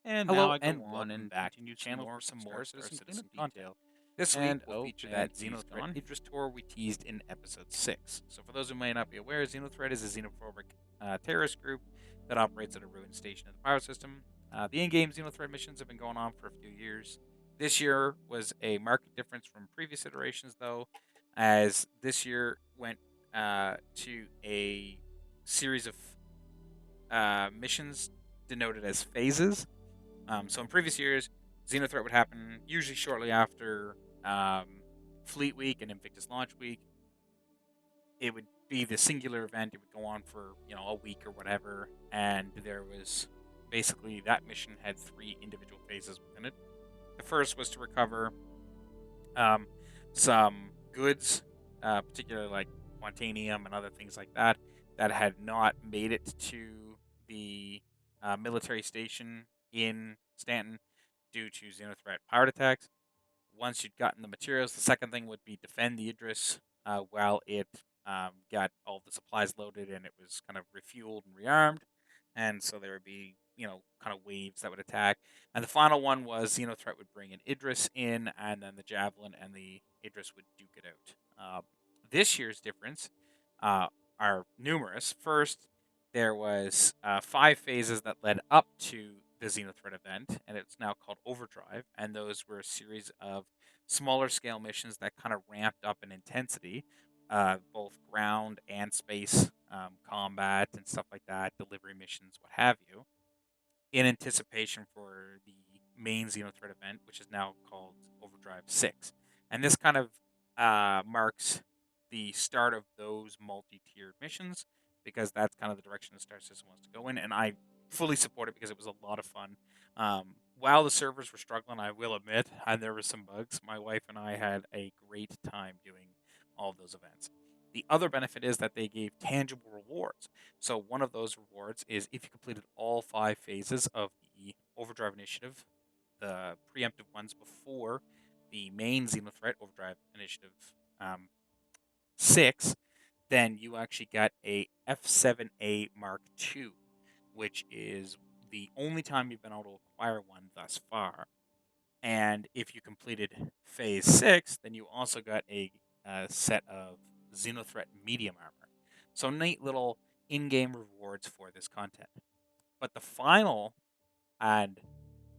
And now Hello I and go on welcome and back to the continue some channel more for some Star more citizen content. detail. This week And we'll feature and that he's Xenothreat gone. Idris tour we teased in episode 6. So for those who may not be aware, Xenothreat is a xenophobic terrorist group that operates at a ruined station in the power system. The in-game Xenothreat missions have been going on for a few years. This year was a marked difference from previous iterations, though, as this year went to a series of missions denoted as phases. So in previous years, Xenothreat would happen usually shortly after Fleet Week and Invictus Launch Week. It would be the singular event. It would go on for a week or whatever, and there was basically that mission had 3 individual phases within it. The first was to recover um, some goods, particularly like quantanium and other things like that, that had not made it to the military station in Stanton due to Xenothreat pirate attacks. Once you'd gotten the materials, the second thing would be defend the Idris while it got all the supplies loaded and it was kind of refueled and rearmed. And so there would be, kind of waves that would attack. And the final one was Xenothreat would bring an Idris in, and then the Javelin and the Idris would duke it out. This year's difference uh, are numerous. First, there was 5 phases that led up to the Xenothreat event, and it's now called Overdrive. And those were a series of smaller scale missions that kind of ramped up in intensity, both ground and space combat and stuff like that, delivery missions, what have you, in anticipation for the main Xenothreat event, which is now called Overdrive 6. And this kind of marks the start of those multi tiered missions because that's kind of the direction the Star System wants to go in. And I fully support it because it was a lot of fun. While the servers were struggling, I will admit, and there were some bugs, my wife and I had a great time doing all of those events. The other benefit is that they gave tangible rewards. So one of those rewards is if you completed all 5 phases of the Overdrive Initiative, the preemptive ones before the main Xenothreat Overdrive Initiative um, 6, then you actually got a F7A Mark II, which is the only time you've been able to acquire one thus far. And if you completed Phase 6, then you also got a set of Xenothreat Medium Armor. So neat little in-game rewards for this content. But the final and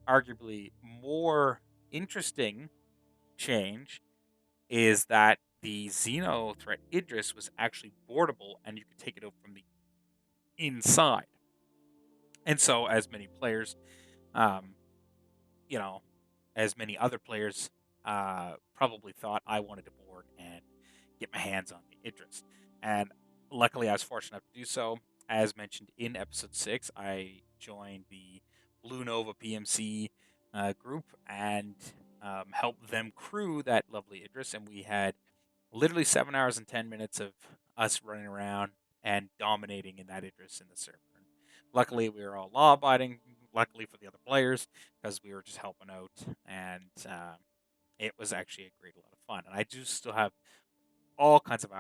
arguably more interesting change is that the Xenothreat Idris was actually boardable and you could take it out from the inside. And so, as many players, um, you know, as many other players probably thought, I wanted to board and get my hands on the Idris. And luckily, I was fortunate enough to do so. As mentioned in episode 6, I joined the Blue Nova PMC group and helped them crew that lovely Idris. And we had literally 7 hours and 10 minutes of us running around and dominating in that Idris in the server. Luckily, we were all law abiding. Luckily for the other players, because we were just helping out, and it was actually a great lot of fun. And I do still have all kinds of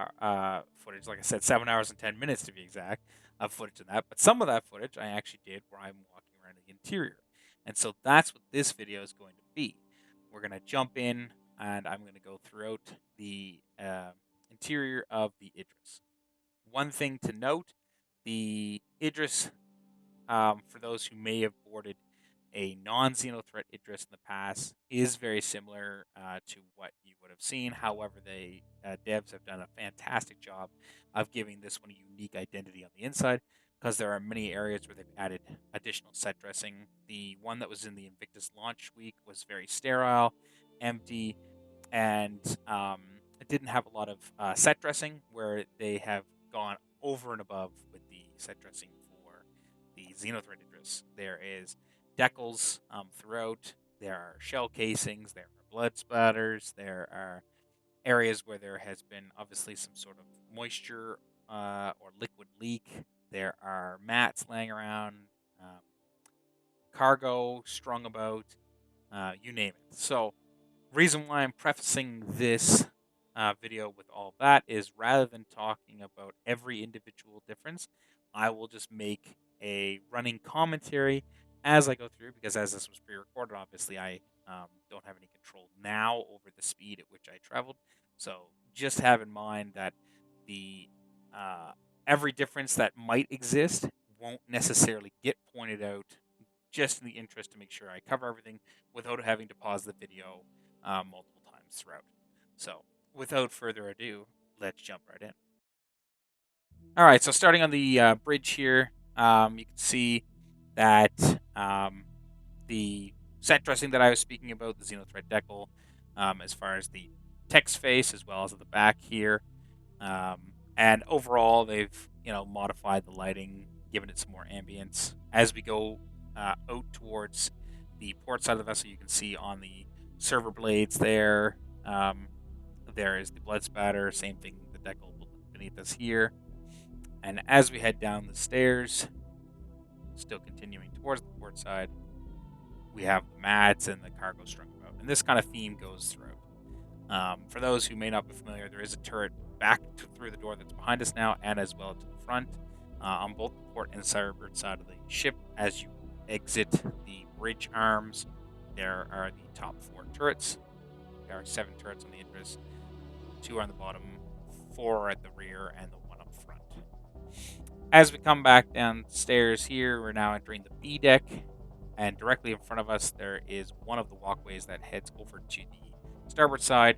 footage. Like I said, 7 hours and 10 minutes to be exact of footage in that. But some of that footage I actually did where I'm walking around the interior, and so that's what this video is going to be. We're gonna jump in, and I'm gonna go throughout the interior of the Idris. One thing to note: the Idris, for those who may have boarded a non-Xenothreat Idris in the past, is very similar to what you would have seen. However, the devs have done a fantastic job of giving this one a unique identity on the inside because there are many areas where they've added additional set dressing. The one that was in the Invictus launch week was very sterile, empty, and it didn't have a lot of set dressing, where they have gone over and above with the set dressing for the Xenothreat Idris. There is decals throughout. There are shell casings. There are blood splatters. There are areas where there has been obviously some sort of moisture or liquid leak. There are mats laying around, um, cargo strung about, you name it. So, reason why I'm prefacing this video with all that is rather than talking about every individual difference, I will just make a running commentary as I go through, because as this was pre-recorded, obviously I don't have any control now over the speed at which I traveled. So just have in mind that the uh, every difference that might exist won't necessarily get pointed out, just in the interest to make sure I cover everything without having to pause the video multiple times throughout. So without further ado, let's jump right in. All right, so starting on the bridge here, you can see that the set dressing that I was speaking about, the Xenothreat decal, as far as the text face as well as at the back here, and overall they've modified the lighting, given it some more ambience. As we go out towards the port side of the vessel, you can see on the server blades there, there is the blood spatter. Same thing, the decal beneath us here. And as we head down the stairs, still continuing towards the port side, we have the mats and the cargo strung about. And this kind of theme goes through. For those who may not be familiar, there is a turret through the door that's behind us now, and as well to the front, on both the port and starboard side of the ship. As you exit the bridge arms, there are the top 4 turrets. There are 7 turrets on the Idris, 2 on the bottom, 4 at the rear, and the 1 up front. As we come back downstairs here, we're now entering the B deck, and directly in front of us there is one of the walkways that heads over to the starboard side.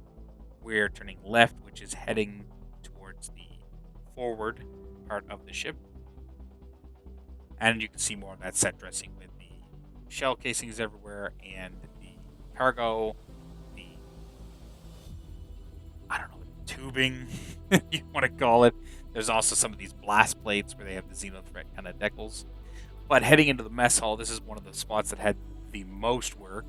We're turning left, which is heading towards the forward part of the ship. And you can see more of that set dressing with the shell casings everywhere and the cargo, the, I don't know, tubing, you want to call it. There's also some of these blast plates where they have the Xenothreat kind of decals. But heading into the mess hall, this is one of the spots that had the most work,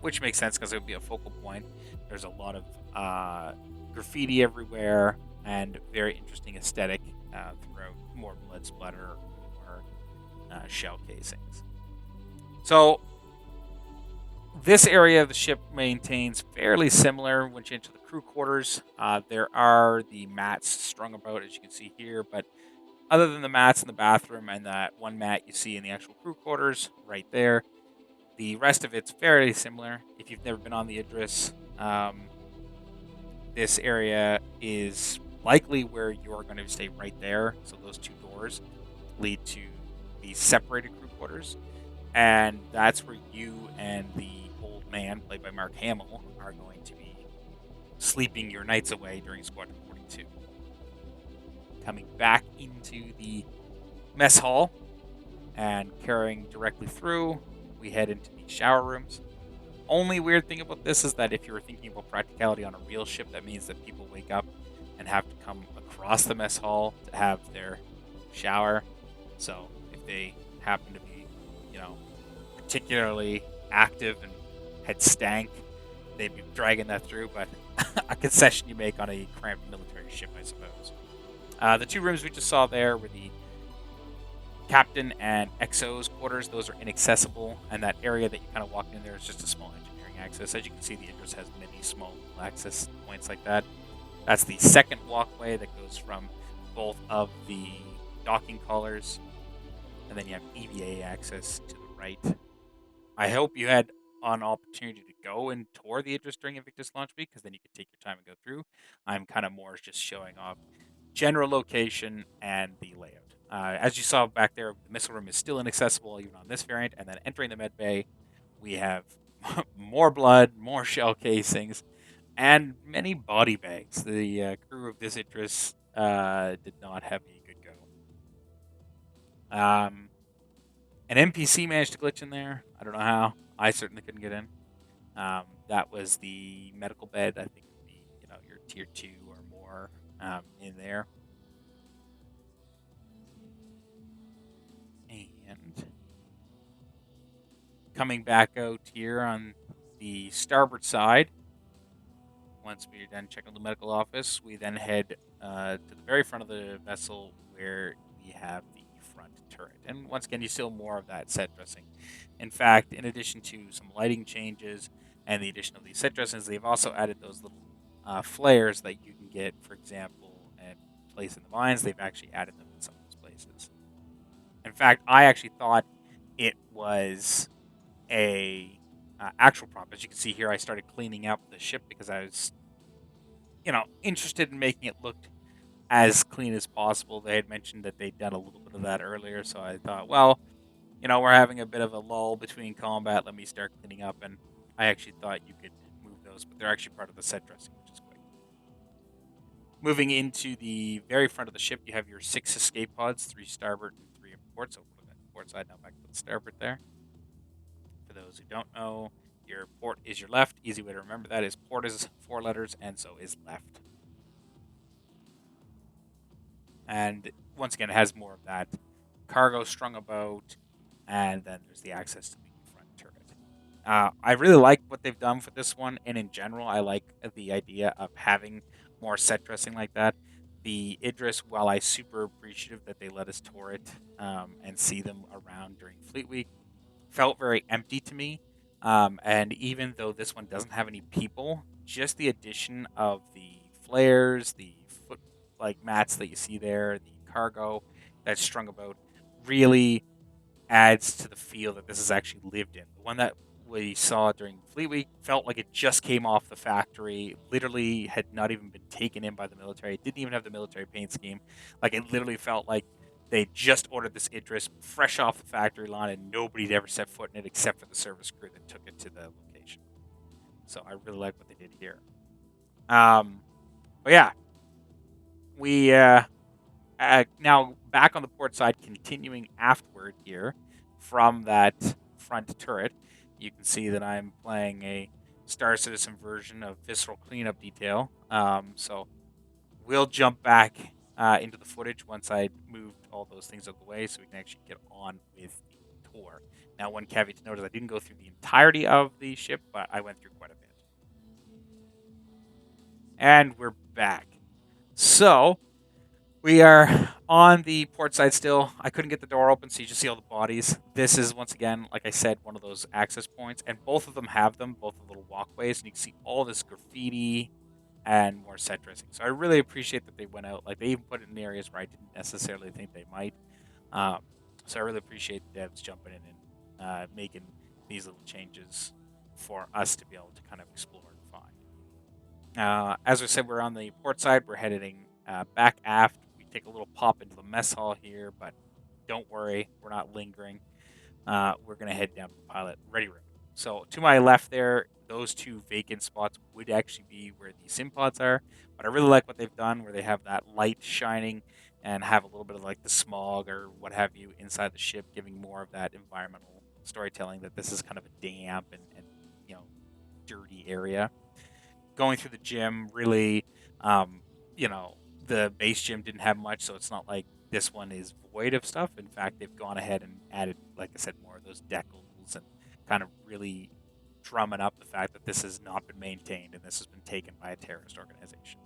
which makes sense because it would be a focal point. There's a lot of graffiti everywhere and very interesting aesthetic throughout. More blood splatter, more shell casings. So this area of the ship maintains fairly similar once you enter the crew quarters. There are the mats strung about, as you can see here, but other than the mats in the bathroom and that one mat you see in the actual crew quarters right there, the rest of it's fairly similar. If you've never been on the Idris, this area is likely where you're going to stay right there. So those 2 doors lead to the separated crew quarters, and that's where you and the old man, played by Mark Hamill, are going to be sleeping your nights away during Squadron 42. Coming back into the mess hall and carrying directly through, we head into the shower rooms. Only weird thing about this is that if you were thinking about practicality on a real ship, that means that people wake up and have to come across the mess hall to have their shower. So if they happen to be, particularly active and had stank, they'd be dragging that through. But a concession you make on a cramped military ship, I suppose. The 2 rooms we just saw there were the captain and XO's quarters. Those are inaccessible, and that area that you kind of walked in there is just a small engineering access. As you can see, the Idris has many small access points like that. That's the second walkway that goes from both of the docking collars, and then you have EVA access to the right. I hope you had an opportunity to go and tour the Idris during Invictus launch week, because then you could take your time and go through. I'm kind of more just showing off general location and the layout. As you saw back there, the missile room is still inaccessible even on this variant, and then entering the med bay, we have more blood, more shell casings, and many body bags. The crew of this Idris did not have a good go. An NPC managed to glitch in there. I don't know how. I certainly couldn't get in. That was the medical bed. I think it would be, your tier 2 or more in there. And coming back out here on the starboard side, once we're done checking the medical office, we then head to the very front of the vessel where we have the front turret. And once again, you see more of that set dressing. In fact, in addition to some lighting changes and the addition of these set dressings, they've also added those little flares that you can get, for example, and place in the mines. They've actually added them in some of those places. In fact, I actually thought it was a actual prop. As you can see here, I started cleaning up the ship because I was, interested in making it look as clean as possible. They had mentioned that they'd done a little bit of that earlier, so I thought, well, we're having a bit of a lull between combat. Let me start cleaning up, and I actually thought you could move those, but they're actually part of the set dressing, which is great. Moving into the very front of the ship, you have your 6 escape pods, 3 starboard and 3 port. So we're looking at the port side now, back to the starboard there. For those who don't know, your port is your left. Easy way to remember that is port is 4 letters, and so is left. And once again, it has more of that cargo strung about, and then there's the access to the front turret. I really like what they've done for this one, and in general, I like the idea of having more set dressing like that. The Idris, while I super appreciative that they let us tour it and see them around during Fleet Week, felt very empty to me. And even though this one doesn't have any people, just the addition of the flares, the foot like mats that you see there, the cargo that's strung about, really adds to the feel that this is actually lived in. The one that we saw during Fleet Week felt like it just came off the factory, literally had not even been taken in by the military. It didn't even have the military paint scheme. Like, it literally felt like they just ordered this Idris fresh off the factory line and nobody had ever set foot in it except for the service crew that took it to the location. So I really like what they did here. But yeah, we now back on the port side, continuing aftward here from that front turret, you can see that I'm playing a Star Citizen version of Visceral Cleanup Detail. So we'll jump back into the footage once I moved all those things out of the way so we can actually get on with the tour. Now, one caveat to note is I didn't go through the entirety of the ship, but I went through quite a bit. And we're back. So we are on the port side still. I couldn't get the door open, so you just see all the bodies. This is, once again, like I said, one of those access points, and both of them have them, both the little walkways, and you can see all this graffiti and more set dressing. So I really appreciate that they went out. Like, they even put it in the areas where I didn't necessarily think they might. Um, so I really appreciate the devs jumping in and making these little changes for us to be able to kind of explore and find. As I said, we're on the port side. We're heading back aft. We take a little pop into the mess hall here, but don't worry, we're not lingering. We're going to head down to the pilot ready room. So to my left there, those 2 vacant spots would actually be where the sim pods are. But I really like what they've done where they have that light shining and have a little bit of like the smog or what have you inside the ship, giving more of that environmental storytelling that this is kind of a damp and you know dirty area. Going through the gym, really, um, you know, the base gym didn't have much, so it's not like this one is void of stuff. In fact, they've gone ahead and added, like I said, more of those decals and kind of really drumming up the fact that this has not been maintained and this has been taken by a terrorist organization.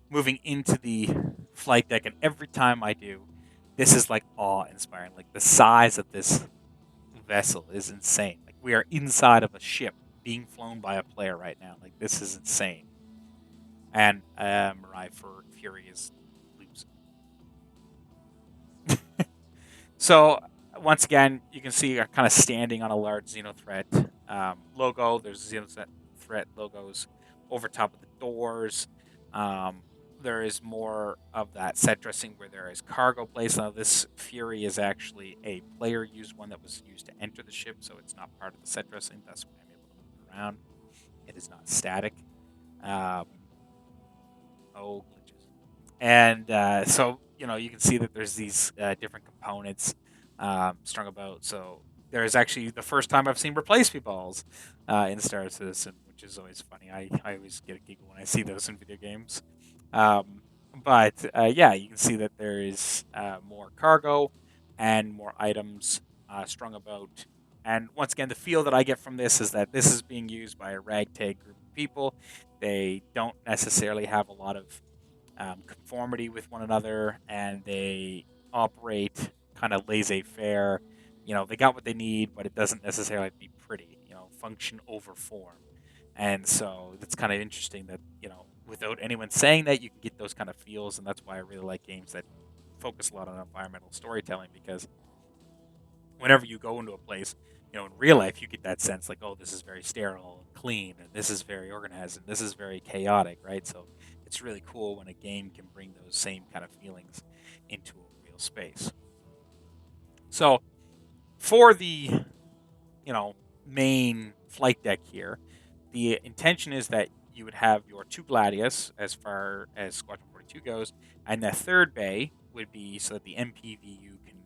Moving into the flight deck, and every time I do, this is like awe inspiring. Like, the size of this vessel is insane. Like, we are inside of a ship being flown by a player right now. Like, this is insane. And Mariah for Fury is losing. So once again, you can see kind of standing on a large Xenothreat logo. There's Xenothreat logos over top of the doors. Um, there is more of that set dressing where there is cargo placed. Now, this Fury is actually a player used one that was used to enter the ship, so it's not part of the set dressing. That's why I'm able to move it around. It is not static. Um, oh, glitches. And so you can see that there's these different components strung about. So there's actually the first time I've seen replacement balls in Star Citizen, which is always funny. I always get a giggle when I see those in video games. Um, but yeah, you can see that there is more cargo and more items strung about. And once again, the feel that I get from this is that this is being used by a ragtag group of people. They don't necessarily have a lot of conformity with one another, and they operate kind of laissez-faire. They got what they need, but it doesn't necessarily have to be pretty. Function over form, and so it's kind of interesting that without anyone saying that, you can get those kind of feels, and that's why I really like games that focus a lot on environmental storytelling because whenever you go into a place, in real life, you get that sense like, oh, this is very sterile and clean, and this is very organized, and this is very chaotic, right? So it's really cool when a game can bring those same kind of feelings into a real space. So for the main flight deck here, the intention is that you would have your two Gladius as far as Squadron 42 goes, and the third bay would be so that the MPVU can,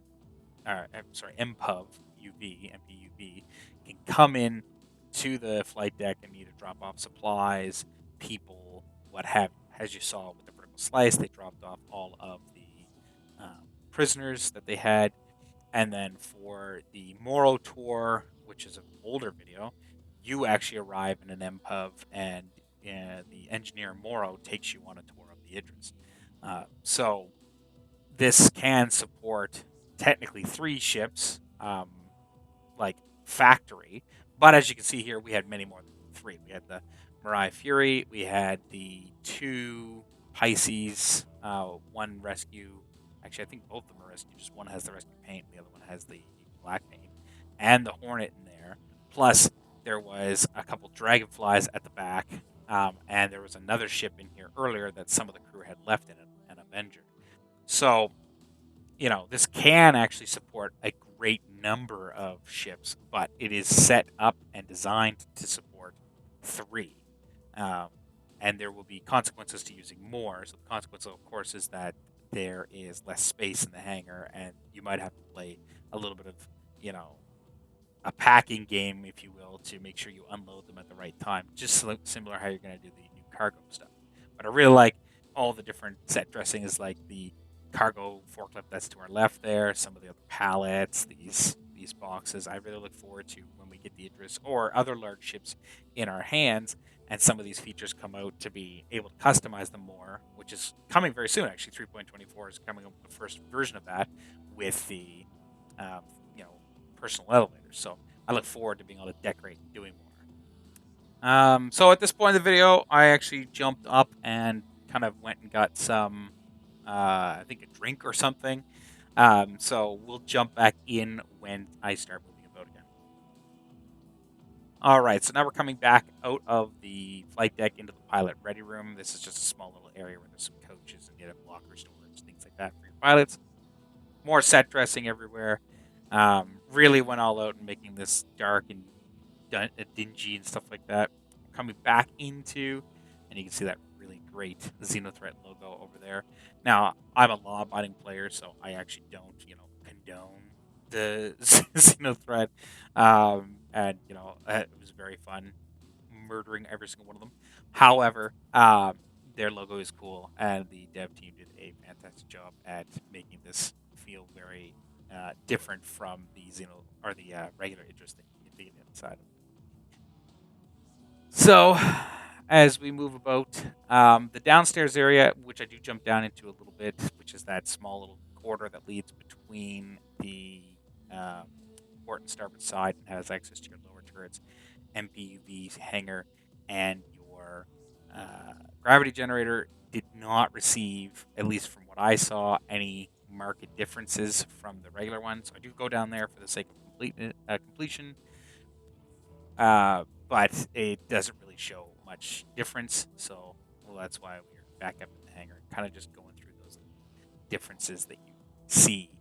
MPUV can come in to the flight deck and either drop off supplies, people, what have you. As you saw with the vertical slice, they dropped off all of the prisoners that they had. And then for the Moro tour, which is an older video, you actually arrive in an MPUV, and the engineer Moro takes you on a tour of the Idris. So this can support technically 3 ships, like factory. But as you can see here, we had many more than 3. We had the Mirai Fury, we had the 2 Pisces, 1 rescue. Actually, I think both of them are rescue. Just one has the rescue paint, and the other one has the black paint, and the Hornet in there. Plus, there was a couple Dragonflies at the back, and there was another ship in here earlier that some of the crew had left in it, an Avenger. So this can actually support a great number of ships, but it is set up and designed to support 3. Um, and there will be consequences to using more. So the consequence, of course, is that there is less space in the hangar, and you might have to play a little bit of, you know, a packing game, if you will, to make sure you unload them at the right time. Just similar how you're going to do the new cargo stuff. But I really like all the different set dressing. Is like the cargo forklift that's to our left there. Some of the other pallets, these boxes. I really look forward to when we get the Idris or other large ships in our hands, and some of these features come out to be able to customize them more, which is coming very soon. Actually, 3.24 is coming up with the first version of that with the um, you know personal elevators. So I look forward to being able to decorate and doing more. So at this point in the video, I actually jumped up and kind of went and got some, I think a drink or something. So we'll jump back in when I start moving about again. All right, so now we're coming back out of the flight deck into the pilot ready room. This is just a small little area where there's some coaches and locker storage, things like that for your pilots. More set dressing everywhere. Really went all out in making this dark and dingy and stuff like that. Coming back into, and you can see that really great Xenothreat logo over there. Now, I'm a law-abiding player, so I actually don't, condone the Xenothreat. And it was very fun murdering every single one of them. However, their logo is cool, and the dev team did a fantastic job at making this feel very different from the regular Idris that you get inside of. So, as we move about, the downstairs area, which I do jump down into a little bit, which is that small little corridor that leads between the um, port and starboard side and has access to your lower turrets, MPUV hangar, and your gravity generator, did not receive, at least from what I saw, any market differences from the regular one. So I do go down there for the sake of completion, but it doesn't really show much difference. So, well, that's why we're back up in the hangar, kind of just going through those differences that you see.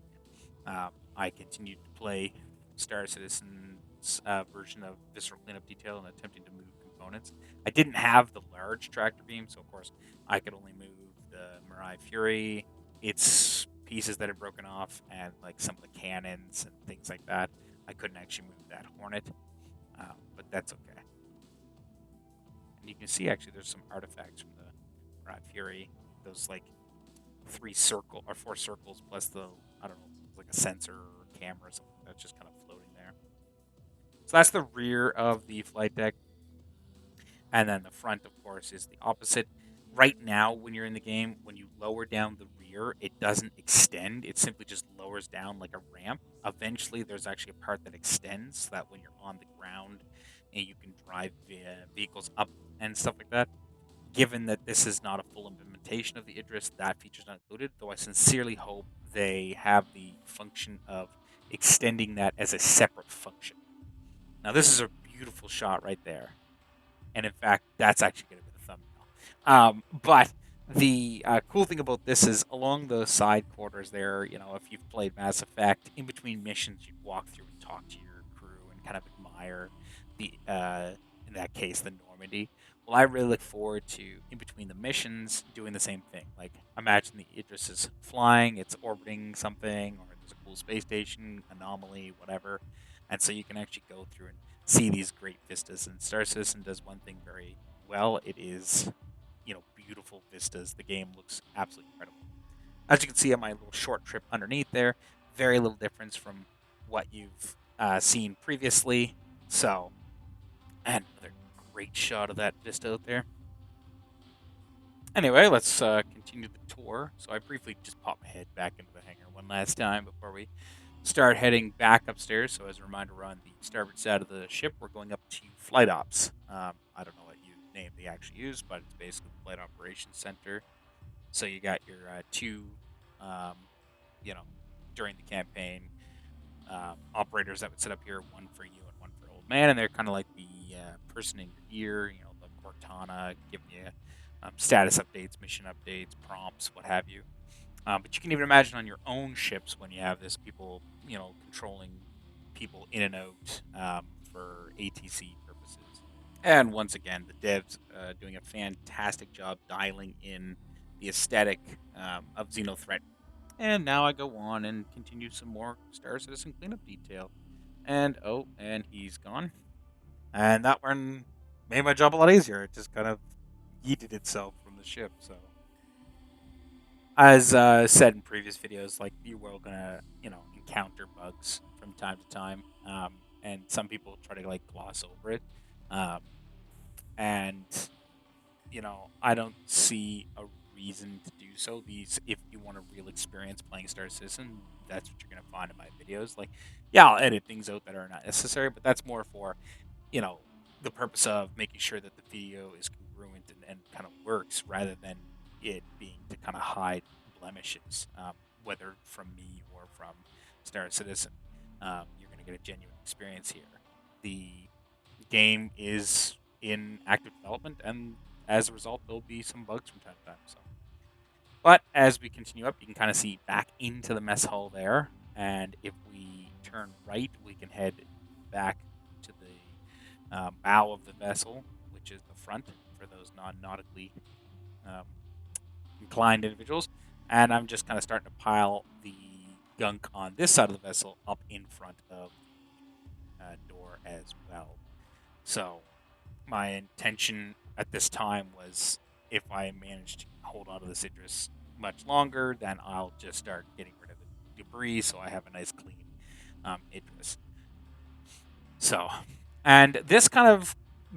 I continued to play Star Citizen's version of Visceral Cleanup Detail and attempting to move components. I didn't have the large tractor beam, so of course I could only move the Mirai Fury, its pieces that had broken off, and like some of the cannons and things like that. I couldn't actually move that Hornet, but that's okay. And you can see actually there's some artifacts from the Mirai Fury. Those like 4 circles plus the, I don't know, like a sensor or camera or something that's just kind of floating there. So that's the rear of the flight deck. And then the front, of course, is the opposite. Right now, when you're in the game, when you lower down the rear, it doesn't extend. It simply just lowers down like a ramp. Eventually, there's actually a part that extends so that when you're on the ground and you can drive vehicles up and stuff like that. Given that this is not a full implementation of the Idris, that feature is not included, though I sincerely hope they have the function of extending that as a separate function. Now, this is a beautiful shot right there. And in fact, that's actually going to be the thumbnail. But the cool thing about this is along the side quarters there, if you've played Mass Effect, in between missions, you'd walk through and talk to your crew and kind of admire in that case, the Normandy. Well, I really look forward to, in between the missions, doing the same thing. Like, imagine the Idris is flying, it's orbiting something, or there's a cool space station, anomaly, whatever. And so you can actually go through and see these great vistas. And Star Citizen does one thing very well. It is, beautiful vistas. The game looks absolutely incredible. As you can see on my little short trip underneath there, very little difference from what you've seen previously. So, and another great shot of that vista out there. Anyway, let's continue the tour. So I briefly just popped my head back into the hangar one last time before we start heading back upstairs. So as a reminder, we're on the starboard side of the ship. We're going up to Flight Ops. I don't know what name they actually use, but it's basically the Flight Operations Center. So you got your two, um, you know, during the campaign, operators that would sit up here, one for you and one for Old Man, and they're kind of like the person in your ear, the Cortana, giving you status updates, mission updates, prompts, what have you. But you can even imagine on your own ships when you have this people, controlling people in and out for ATC purposes. And once again, the devs doing a fantastic job dialing in the aesthetic of Xenothreat. And now I go on and continue some more Star Citizen cleanup detail. And he's gone. And that one made my job a lot easier. It just kind of yeeted itself from the ship. So, as said in previous videos, like you were gonna, encounter bugs from time to time, and some people try to like gloss over it. Um, and I don't see a reason to do so. These, if you want a real experience playing Star Citizen, that's what you're gonna find in my videos. Like, yeah, I'll edit things out that are not necessary, but that's more for you know the purpose of making sure that the video is congruent and kind of works, rather than it being to kind of hide blemishes, whether from me or from Star Citizen. You're gonna get a genuine experience here. The game is in active development, and as a result, there'll be some bugs from time to time. So, but as we continue up, you can kind of see back into the mess hall there, and if we turn right, we can head back to the bow of the vessel, which is the front for those non-nautically um, inclined individuals. And I'm just kind of starting to pile the gunk on this side of the vessel up in front of the door as well. So my intention at this time was, if I manage to hold on to this Idris much longer, then I'll just start getting rid of the debris so I have a nice clean Idris. So, and this kind of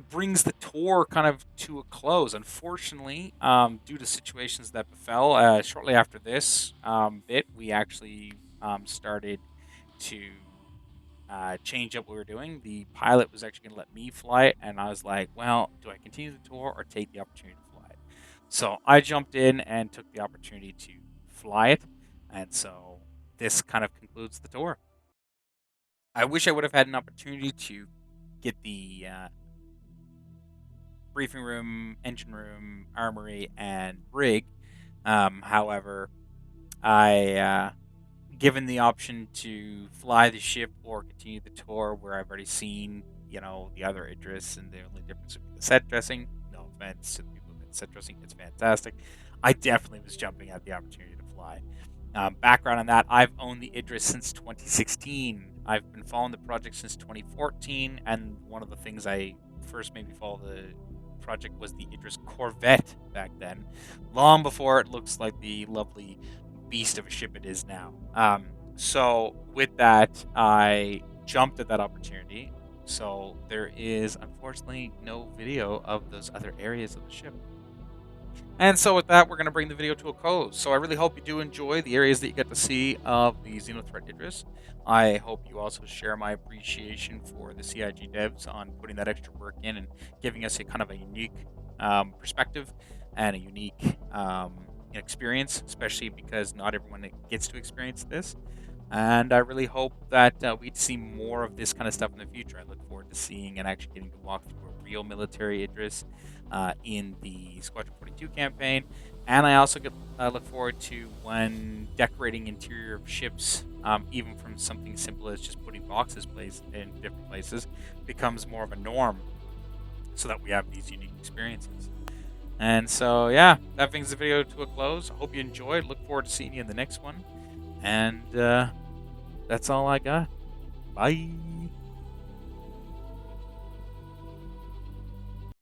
brings the tour kind of to a close. Unfortunately, due to situations that befell, shortly after this bit, we actually started to change up what we were doing. The pilot was actually going to let me fly it, and I was like, well, do I continue the tour or take the opportunity to fly it? So I jumped in and took the opportunity to fly it, and so this kind of concludes the tour. I wish I would have had an opportunity to get the briefing room, engine room, armory, and rig. However, I given the option to fly the ship or continue the tour where I've already seen, the other Idris, and the only difference would be the set dressing. No offense to the people who did set dressing, it's fantastic. I definitely was jumping at the opportunity to fly. Background on that, I've owned the Idris since 2016. I've been following the project since 2014, and one of the things I first made me follow the project was the Idris Corvette back then, long before it looks like the lovely beast of a ship it is now. So with that, I jumped at that opportunity. So there is unfortunately no video of those other areas of the ship. And so with that, we're going to bring the video to a close. So I really hope you do enjoy the areas that you get to see of the Xenothreat Idris. I hope you also share my appreciation for the CIG devs on putting that extra work in and giving us a kind of a unique perspective and a unique experience, especially because not everyone gets to experience this. And I really hope that we'd see more of this kind of stuff in the future. I look forward to seeing and actually getting to walk through a real military Idris in the Squadron 42 campaign. And I also look forward to when decorating interior of ships, even from something simple as just putting boxes placed in different places, becomes more of a norm so that we have these unique experiences. And so, yeah, that brings the video to a close. I hope you enjoyed. Look forward to seeing you in the next one. And that's all I got. Bye.